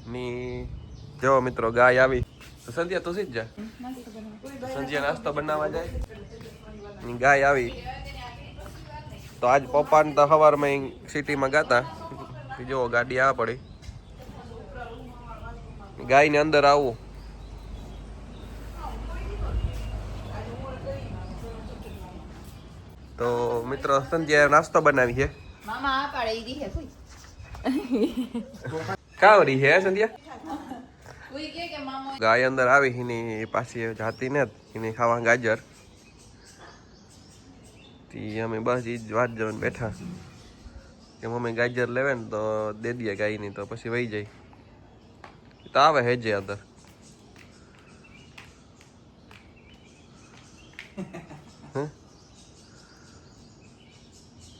ની જો મિત્રો ગાય આવી તો સંધ્યા તું જ જા સંધ્યા નાસ્તો બનાવવા જાય ની ગાય આવી તો આજ પપ્પાને તો સવારમાં સિટીમાં ગાતા જો ગાડી આ પડી ગાય ને અંદર આવું તો મિત્રો સંધ્યા નાસ્તો બનાવી છે મામા આ પાડે ઈ દીહે કોઈ કાવરી હે સંધ્યા કોઈ કે મામા ગાય અંદર આવી એની પાછી જાતી ને એની ખાવા ગાજર તી અમે બસ ઈ જ વાત જોઈને બેઠા કે મમ્મી ગાજર લેવે ને તો દે દે ગાય ની તો પછી વહી જાય તો આવે હેજે અંદર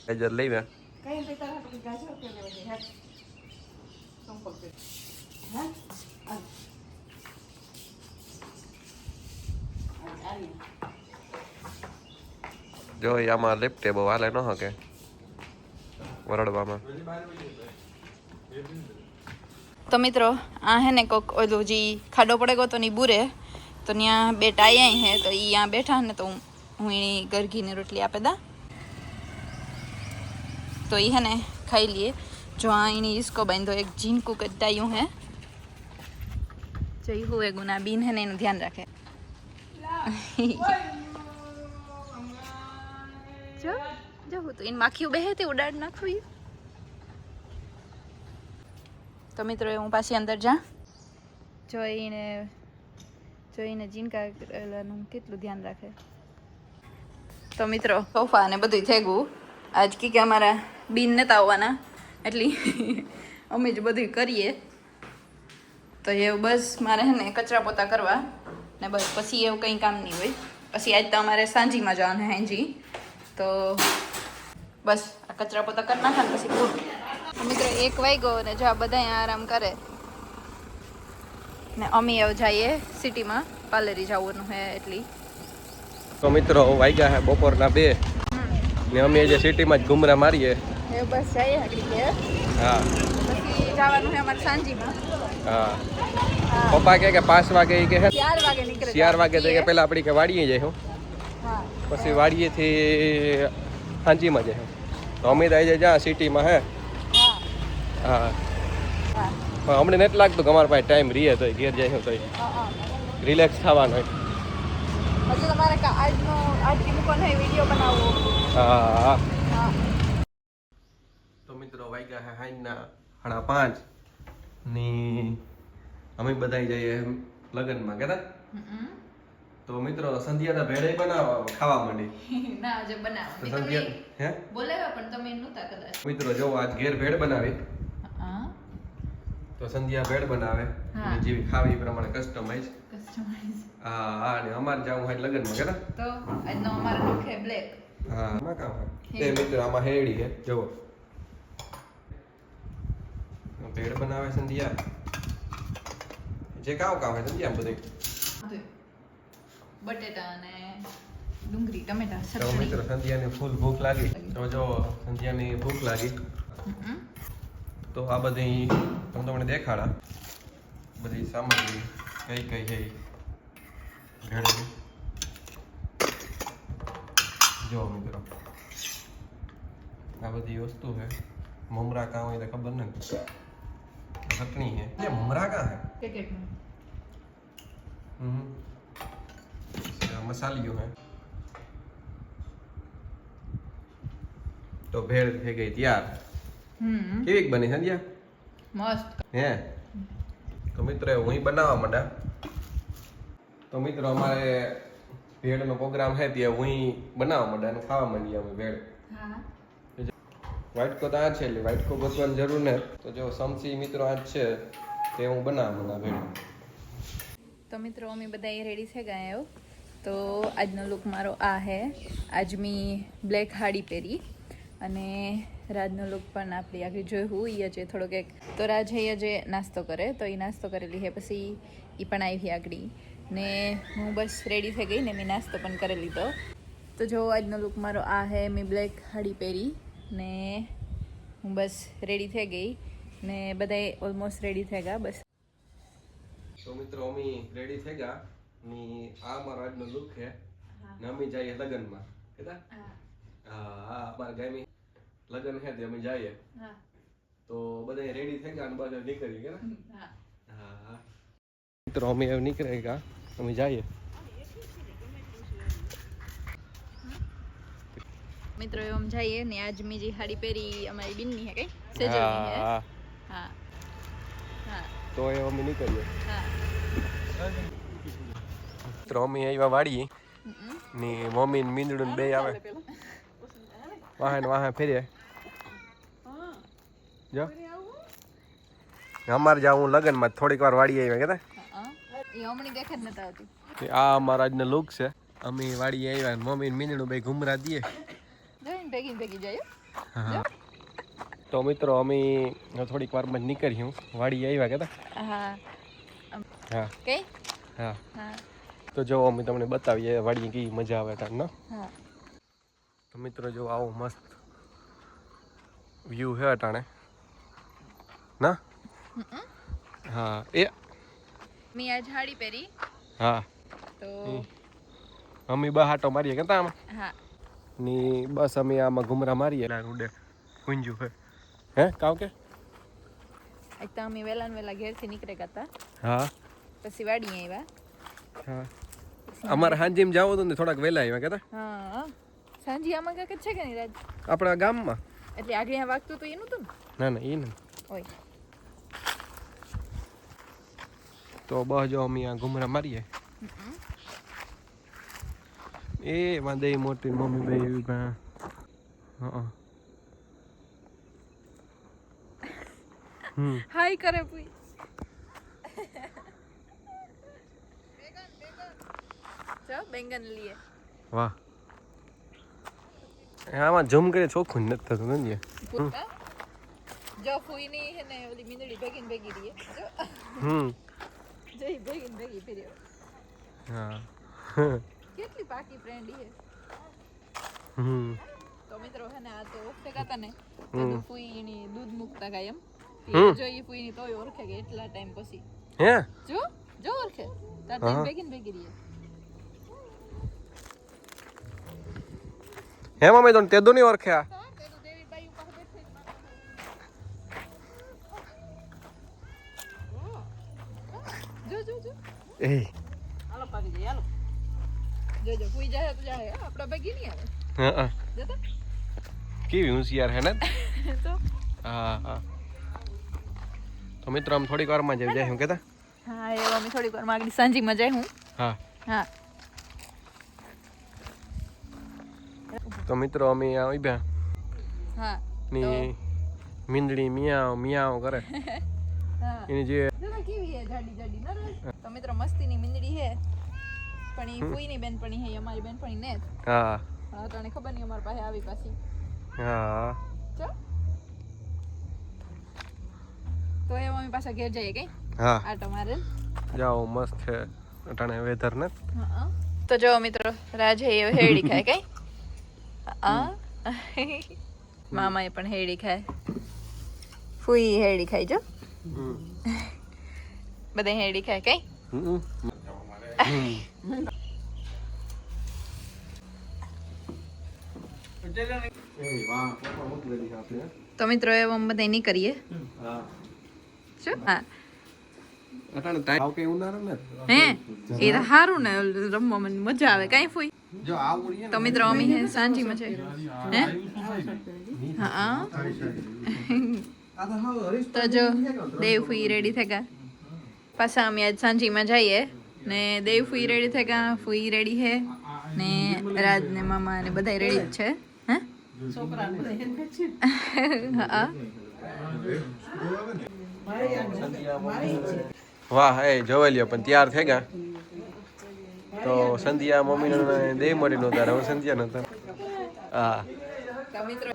ગાજર લઈ વે કઈ પે તારા પે ગાજર કે લેવા દે હા સંપલ પે હા જો આમાં લેપટે બહુ હાલે ન હકે વરડવામાં તો મિત્રો આ હે ને કોક ઓલું જી ખાડો પડે ગયો તો ની બુરે તો ત્યાં બે ટાઈ હે તો ઈ यहाँ બેઠા ને તો હું એની ગરઘીની રોટલી આપે દા तो ये है ने खाई लिए जो इन्हीं इसको बांधो एक जीन को कटायूं है चाहिए हुए गुना बीन है ने ध्यान रखे जो जो तो इन माखियों बेहे थे उड़ाड़ ना खोई तो मित्रों હું પાછી અંદર જા જોઈને જીન કાનું કેટલું ધ્યાન રાખે તો મિત્રો સોફા ને બધું થઈ ગયું આજ કે અમારા બીન નતા આવવાના એટલી અમે જ બધું કરીએ તો એવું બસ મારે હે ને કચરા પોતા કરવા ને બસ પછી એવું કંઈ કામ નહીં હોય પછી આજ તો અમારે સાંજીમાં જવાનું હાંજી તો બસ આ કચરા પોતા કરી નાખે ને પછી પૂરું મિત્રો 1 વાગ્યો ને જો આ બધા આરામ કરે ને અમે એવું જઈએ સિટીમાં પાર્લરી જવાનું હે એટલી તો મિત્રો વાગ્યા હે બપોરના 2 ને અમે જે સિટીમાં જ ઘુમરા મારીએ એ બસ જઈએ આગળ કે હા પછી જવાનું છે અમારે સાંજીમાં હા પપ્પા કે 5 વાગે કે 4 વાગે નીકળે 4 વાગે તો કે પહેલા આપણી કે વાડીએ જાય હું હા પછી વાડીએથી સાંજીમાં જાય તો અમે આવી જાય જ્યાં સિટીમાં હે હા હા પણ અમને નથી લાગતું કે અમારા પાસે ટાઈમ રહીએ તો ઘેર જાય તો રિલેક્સ થવાનું હોય હજુ તમારે આજથી મૂકવાનો હોય વિડીયો બનાવવો હા હા તો મિત્રો વાગ્યા હે હાઈના 5:30 ની અમે બધા જઈએ લગનમાં કેતા તો મિત્રો સંધ્યાના ભેળે બનાવવા ખાવા માંડી ના આજે બનાવો તો સંધ્યા હે બોલાવ્યા પણ તમે નહોતા કદાચ મિત્રો જો આજ ઘેર ભેળ બનાવી હા તો સંધ્યા ભેળ બનાવે હા. અને જેવી ખાવી એ પ્રમાણે કસ્ટમાઇઝ કસ્ટમાઇઝ હા હા ને અમારે જાવું હોય લગનમાં કેતા તો આજનો અમારો લુક છે બ્લેક હા આમાં કામ હે એ મિત્રો આમાં હેડી હે જુઓ ભેળ બનાવે સંધ્યા જે કામ હે સંધ્યા બધે બટેટા અને ડુંગળી ટમેટા તો ચટણી મિત્રો સંધ્યાની ફૂલ ભૂખ લાગી તો જો સંધ્યાની ભૂખ લાગી તો આ બધી હું તમને દેખાડા બધી સામગ્રી કઈ કઈ છે ભેળની જો મિત્રો આ બધી વસ્તુ છે મમરા કાં હોય તો ખબર નથી ચટણી છે ये મમરા કાં है પેકેટનું મસાલિયો है તો ભેળ થઈ ગઈ તૈયાર કેવીક બની સંધ્યા મસ્ત હે તો મિત્રો હું બનાવવા માંડા તો મિત્રો અમારે ભેળનો પ્રોગ્રામ છે ત્યાં હું બનાવવા માંડા અને ખાવા માંડીએ અમે ભેળ હા વાટકો તો આ છે એટલે વાટકો ગોતવાની જરૂર ને તો જો સમસી મિત્રો આ છે તે હું બનાવવા માંડા ભેળ તો મિત્રો અમે બધા રેડી થઈ ગયા એવું તો આજનો લુક મારો આ હે આજ મેં બ્લેક હાડી પહેરી અને રાજનો લુક પણ આપણી આગળ જોયું એ જે થોડોક એક તો રાજ હૈયા જે નાસ્તો કરે તો એ નાસ્તો કરેલી છે પછી એ પણ આવી આગળ ને હું બસ રેડી થઈ ગઈ ને મેં નાસ્તો પણ કરી લીધો તો જો આજનો લુક મારો આ હે મેં બ્લેક હાડી પહેરી ને હું બસ રેડી થઈ ગઈ ને બધા ઓલમોસ્ટ રેડી થઈ ગયા બસ. તો મિત્રો અમે રેડી થઈ ગયા ની આ અમારો આજનો લુક છે ને અમે જઈએ લગનમાં કેતા હા અમારા ગામી લગન છે તે અમે જઈએ તો બધા રેડી થઈ ગયા અને બધા નીકળી ગયા હા મિત્રો અમે નીકળી ગયા અમે જઈએ. મિત્રો એમ જઈએ ને આજ મેં જે સાડી પહેરી અમારી બેનની હે કઈ સેજલની હે. હા હા હા તો એ અમે નીકળીએ. હા મિત્રો અમે આવ્યા વાડીએ ની મમ્મી ને મીંદડું બે આવે વાહે ફેરીએ જો અમારે જાવું લગનમાં થોડીક વાર વાડી આવ્યા કેતા એ હમણાં દેખે જ નતા આવતી. આ અમારા આજનો લુક છે. અમે વાડી આવ્યા ને મમ્મી ને મીંદડું બે ઘુમરા દઈએ. જોઈને ભેગી જાય. હા તો મિત્રો અમે થોડીક વારમાં જ નીકળ્યું વાડી આવ્યા કેતા હા હા કઈ હા હા તો જો અમે તમને બતાવીએ વાડીએ કેવી મજા આવે તાર ન. હા તો મિત્રો જો આવો મસ્ત વ્યૂ છે અટાણે ના. હા એ મેં આજ સાડી પહેરી હા તો અમે બહાટો મારીએ કેતા આમાં હા ની બસ અમે આમાં ઘુમરા મારીએ ઉડે કુંજુ હે કાવ કે આજ તો અમે વહેલા ને વહેલા ઘેરથી નીકળે હતા હા પછી વાડી આવ્યા. હા અમારે હાંજીમ જાવ તો ને થોડાક વહેલા આવ્યા કેતા હા સાંજી આમાં કાંઈક છે કે નહીં રાજ આપણા ગામમાં એટલે આગળ અહીંયા વાગતું તો એનું હતું ના ના એ નહીં ને ઓય તો બસ જો અમે આ ઘુમરા મારીએ એ વાંદે મોટી મમ્મી બે હા હાય કરે પૂઈ ચો બેંગન લીએ વાહ આમાં જમ કરે ચોખ્ખું નથી થતું ને જો ફૂઈની હે ને ઓલી મીંદડી ભેગી રહી જો જો ઈ ભેગી ફેર્યો હા કેટલી પાકી ફ્રેન્ડ હે. તો મિત્રો હે ને આ તો ઓફતે કાતા ને તો ફૂઈની દૂધ મુકતા કાય એમ જો ઈ ફૂઈની તોય ઓળખે કે એટલા ટાઈમ પછી હે જો ઓળખે તાર તો ભેગી રહી હે મમ્મી તો તે દો નહીં ઓળખ્યા જો એ હાલો પાકી જાય હાલો જો ફૂઈ જાય તો જાય આપડા ભેગી નહીં આવે હા જતો કેવી હોશિયાર હે ને તો હા હા તો મિત્રો આમ થોડીક વારમાં જ જાય હું કેતા હા એ અમે થોડીક વાર આગળ સાંજીમાં જાય હું હા હા તો મિત્રો અમે આવી ગયા હા ની મીંદડી મિયાવ મિયાવ કરે હા એની જે જો કેવી હે જાડી ના તો મિત્રો મસ્તીની મીંદડી હે પણ ઈ ફૂઈની બેનપણી હે અમારી બેનપણી ને હા હા તને ખબર નહીં અમાર પાસે આવી પાછી હા ચો તો એ મમ્મી પાછા ઘેર જઈએ કઈ હા આટો મારે જાઓ મસ્ત છે અટાણે વેધર ને હા તો જો મિત્રો રાજ હે હેડી ખાય કઈ મામાએ પણ હેડી ખાય ફૂઈ હેડી ખાય જો બધા હેડી ખાય કઈ તો મિત્રો એવો બધા નહીં કરીએ શું હા અટાણે ટાઈમ કે ઉનાળો ને હે એ તો સારું ને રમવા મને મજા આવે કઈ ફૂઈ જો આવડી તો મિત્રો અમે હે સાંજીમાં છે હે હા તો જો દેવ ફૂઈ રેડી થઈ ગયા પાછા અમે આજ સાંજીમાં જઈએ ને દેવ ફૂઈ રેડી થઈ ગયા ફૂઈ રેડી હે ને રાજ ને મામા ને બધા રેડી જ છે હે હા વાહ એ જોઈ લ્યો પણ તૈયાર થઈ ગયા તો સંધ્યા મમ્મી ને દે મળી નતા હવે સંધ્યા નતા હા તો મિત્રો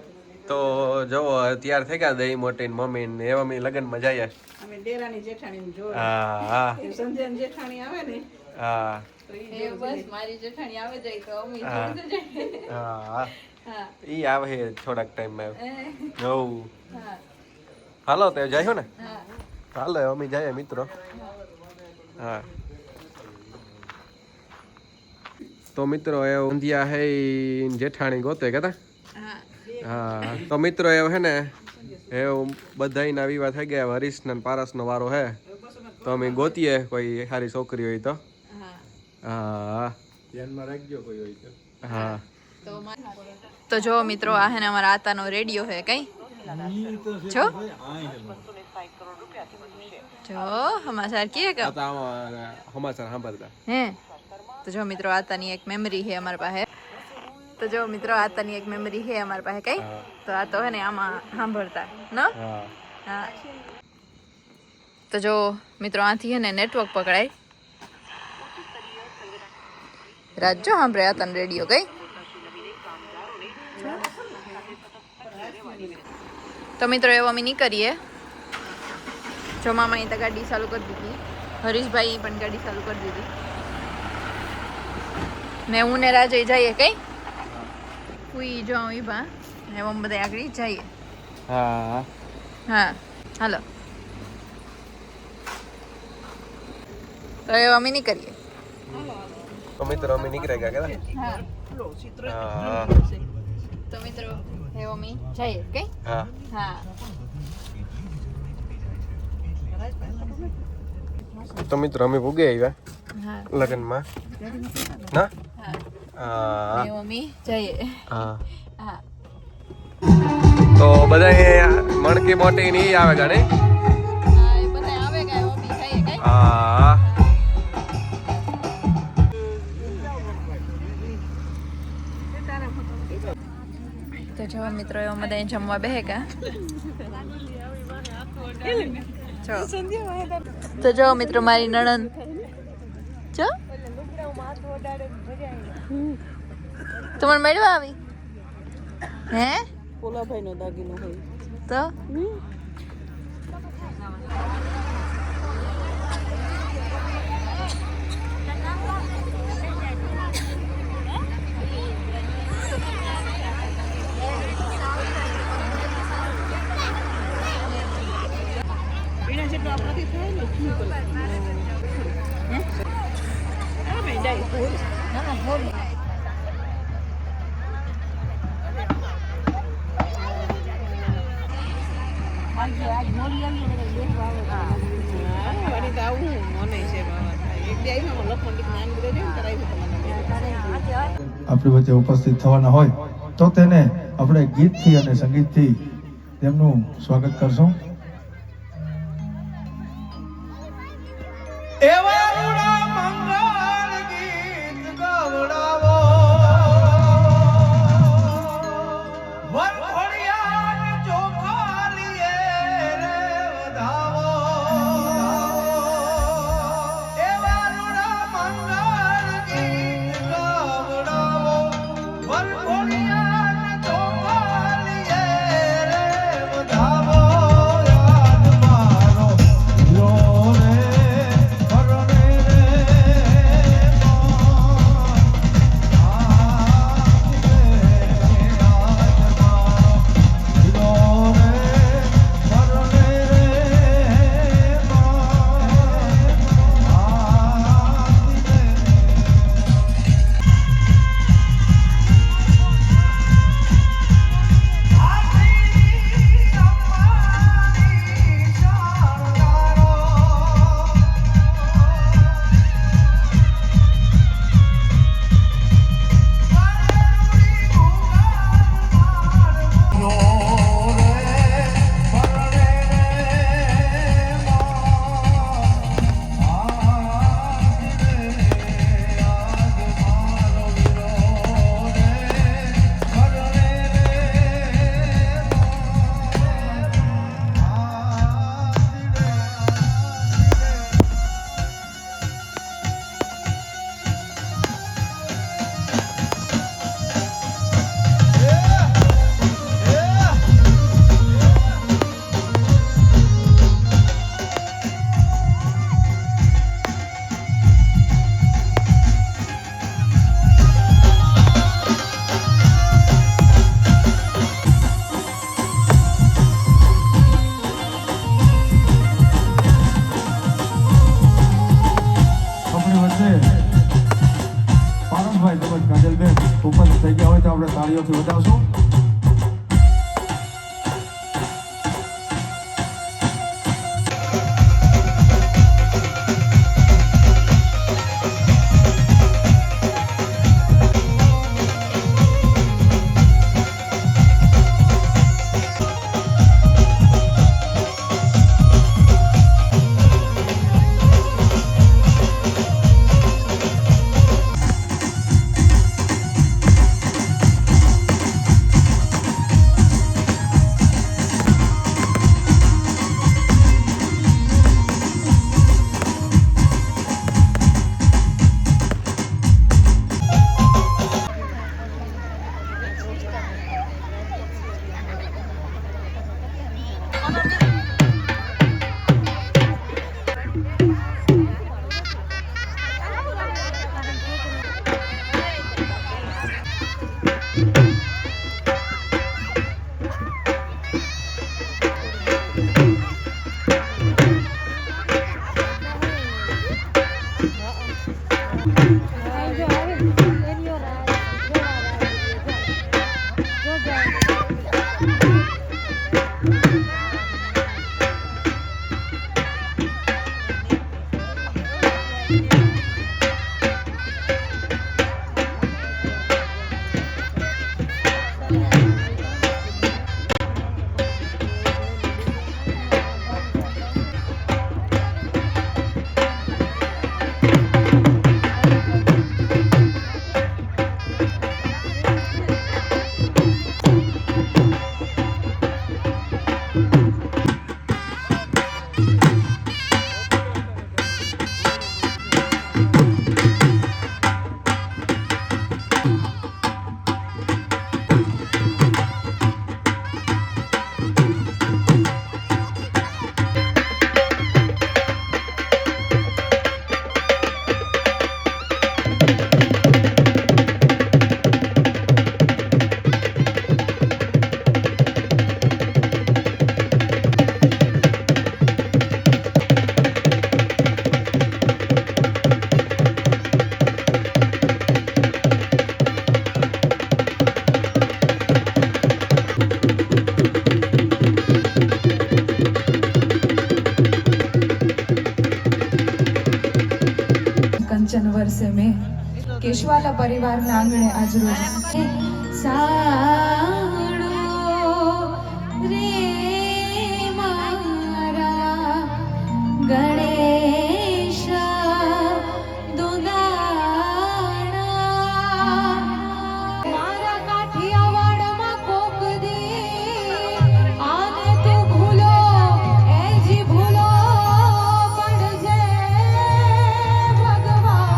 તો જો તૈયાર થઈ ગયા દહીં મોટી ને મમ્મી ને એવા અમે લગ્નમાં જઈએ અમે ડેરાની જેઠાણી જો હા હા સંધ્યાની જેઠાણી આવે ને હા એ બસ મારી જેઠાણી આવે જાય તો અમે હા. જોડે જઈએ હા હા ઈ આવે છે થોડાક ટાઈમ માં હવ હા હાલો તો જાય ને હાલો અમે જાય મિત્રો હા તો મિત્રો એ ઊંધિયા હે જેઠાણી ગોતે કેતા હા તો મિત્રો એ હે ને એ બધાયના વિવાહ થઈ ગયા હરીશ ને પારસનો વારો હે તો અમે ગોતીએ કોઈ સારી છોકરી હોય તો હા ધ્યાનમાં રાખજો કોઈ હોય તો હા તો જો મિત્રો આ હે ને અમારા આતાનો રેડિયો હે કઈ જો સમાચાર કે સમાચાર સાંભળતા હે તો જો મિત્રો આતાની એક મેમરી હે અમારા પાસે તો જો મિત્રો આતાની એક મેમરી હે અમારા પાસે કઈ તો આ તો હે ને આમાં સાંભળતા ન હા તો જો મિત્રો આથી હે ને નેટવર્ક પકડાય રાજ્જો સાંભળે આતાનો રેડિયો કઈ તો મિત્રો એવો અમે નહીં કરીએ જો મામાએ તો ગાડી ચાલુ કરી દીધી હરીશભાઈ પણ ગાડી ચાલુ કરી દીધી ને હું ને રાજે જઈએ કઈ ફૂઈ જો ઈભા ને એમ બધા આગળ જઈએ હા હા હાલો તો એવો અમે નહીં કરીએ તો મિત્રો અમે નીકળી ગયા કે હા તો મિત્રો એવો અમે જઈએ કઈ હા હા તો મિત્રો અમે ભૂગે આવ્યા હા લગ્નમાં ના હા એવો અમે જઈએ હા હા તો બધા મણકી મોટી નહીં આવે ગાને હા એ બધા આવે કે એવો અમે જઈએ કઈ હા તો જો મિત્રો એવો બધા જમવા બેહે કા તો જો મિત્રો મારી નણંદ જો તમારે મળવા આવી હે પોલાભાઈ નો દાગીનો હોય તો એના જેટલું આપણાથી થાય ને હા ભાઈ ડાઈ ફૂલ ના બોલ વળી તો આવું મને છે એક બે આવીને લખણ જ્ઞાન બધે કરાવી આપણી વચ્ચે ઉપસ્થિત થવાના હોય તો તેને આપણે ગીતથી અને સંગીતથી તેમનું સ્વાગત કરશું. એવા રૂડા મંગળ ગીત ગવડાવો વરઘોડિયાને ચોખાલીએ રે વધાવો. એવા રૂડા મંગળ ગીત ગવડાવો વરઘોડિયાને ચોખાલીએ રે વધાવો. યાદ મારો લો રે પરણે તાળીઓથી વધાવશું. कंचन वर्षे में केशवाला परिवार ना आंगणे आज रोज साड़ो रे मारा गणेश दुलारा मारा काठियावाड़માં કોક દી આને તું ભૂલો એજી ભૂલો પડજે ભગવાન.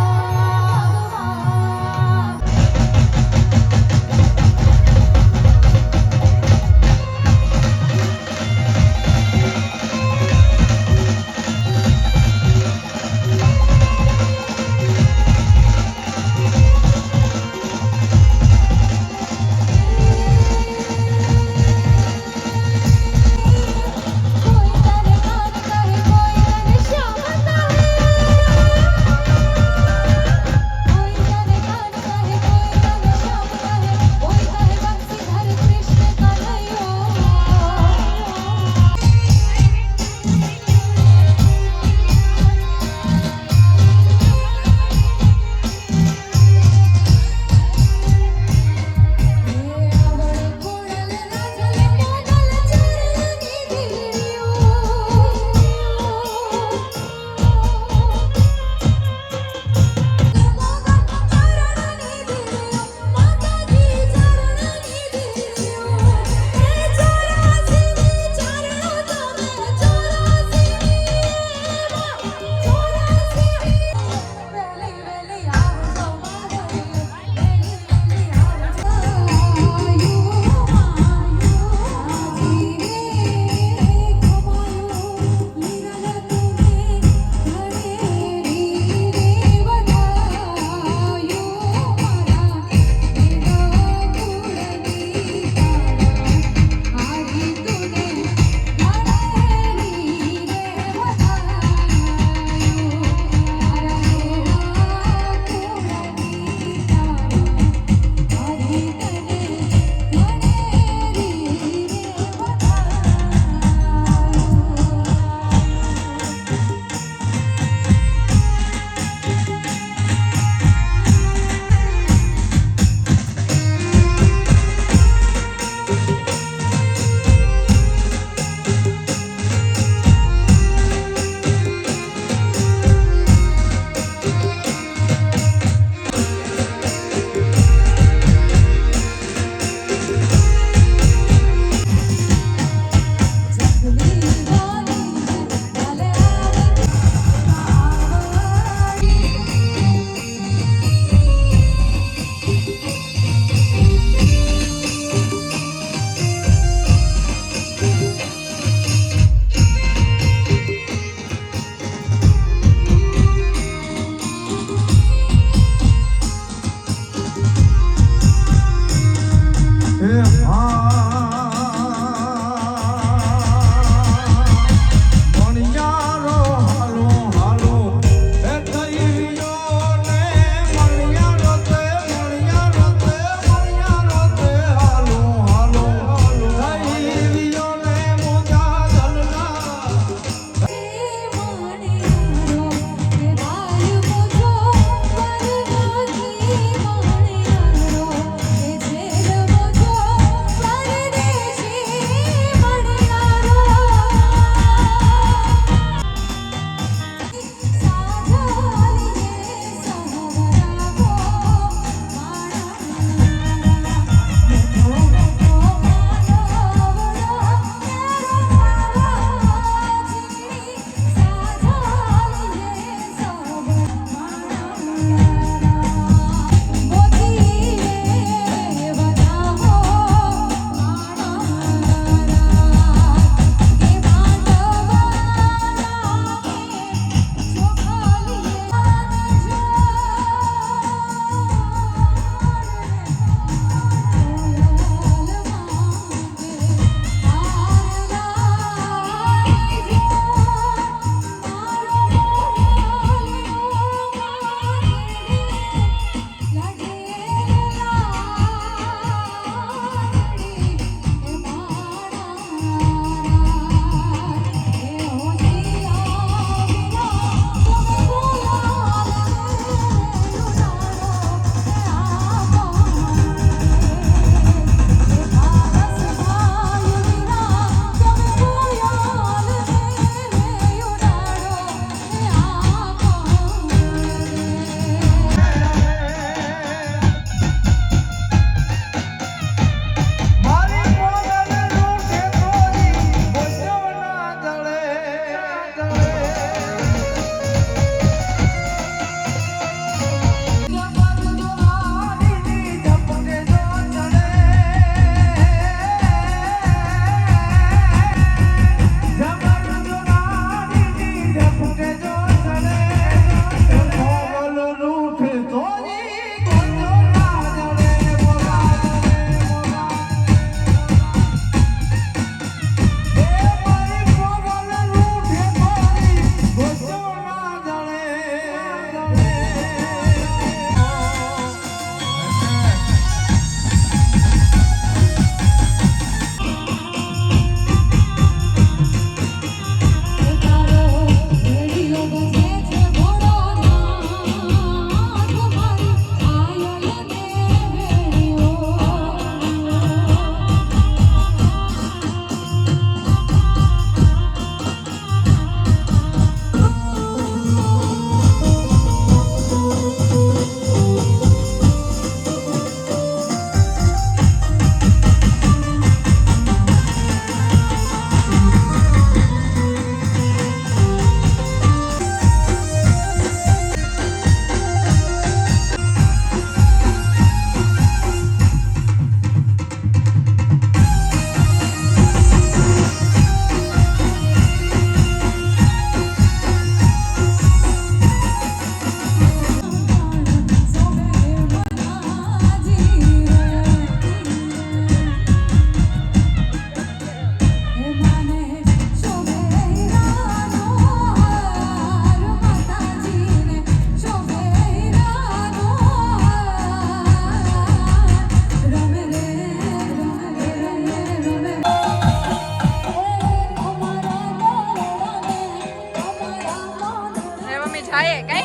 ખાઈએ કઈ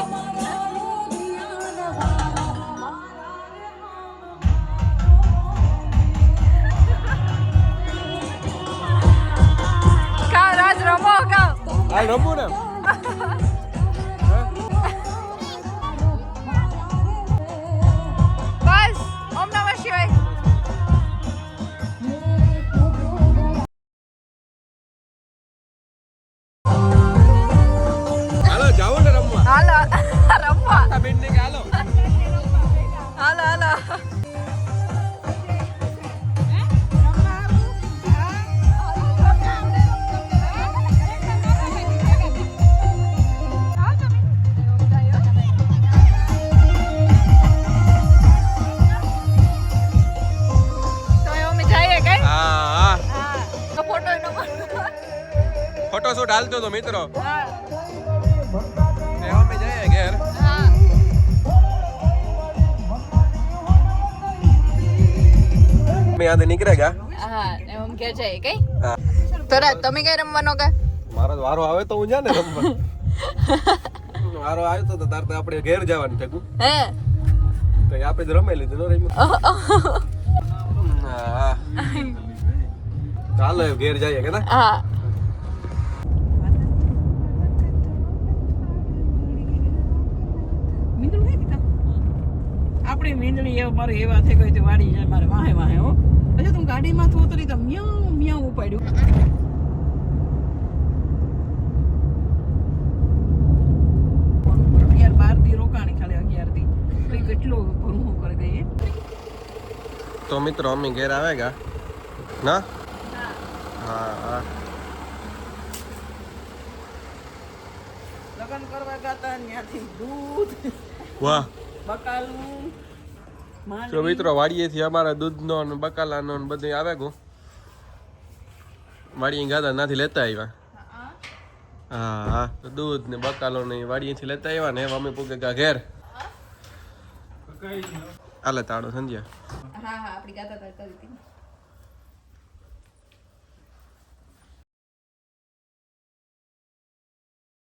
કા રાજ રમો કા હાલ રમવું ને બસ ઓમ નમઃ શિવાય હાલો જાઓ ને રમવા હાલો રમવા આ બેન ને કે હાલો હાલો હાલો તો અમે જઈએ કઈ હા તો ફોટો નો ફોટો શૂટ હાલતો તો મિત્રો હા ને અમે જઈએ ઘેર હા મેં યાદ નીકળે ગયા હા ને એમ કે જઈએ કઈ હા તરા તમે કઈ રમવાનો કે મારો વારો આવે તો હું જા ને રમવા વારો આવ્યો તો તાર તો આપણે ઘેર જવાનું થયું હે તો આપણે જ રમાઈ લીધું નો રમ્યું હા ચાલો ઘેર જઈએ કે ના હા મીંદડું હે દીધા આપણી મીંદડી એવા મારે એવા થઈ ગઈ વાડી જાય મારે વાહે વાહે હો હજુ તું ગાડીમાં તું ઉતરી તો મ્યાઉ મ્યાઉ ઉપાડ્યું યાર 12 દી રોકાણી ખાલી 11 દી તો કેટલો ભરવું કરી ગઈ તો મિત્રો અમે ઘેર આવેગા ના હા હા લગન કરવા ગાતા ત્યાંથી દૂધ વાહ બકાલું તો મિત્રો વાડીએથી અમારા દૂધનો ને બકાલાનો ને બધું આવે ગયું વાડીએ ગાતા નાથી લેતા આવ્યા હા હા તો દૂધ ને બકાલો ને વાડીએથી લેતા આવ્યા ને અમે પૂગે ગા ઘેર હાલે તાળો સંધ્યા હા હા આપણી ગાતા કરી હતી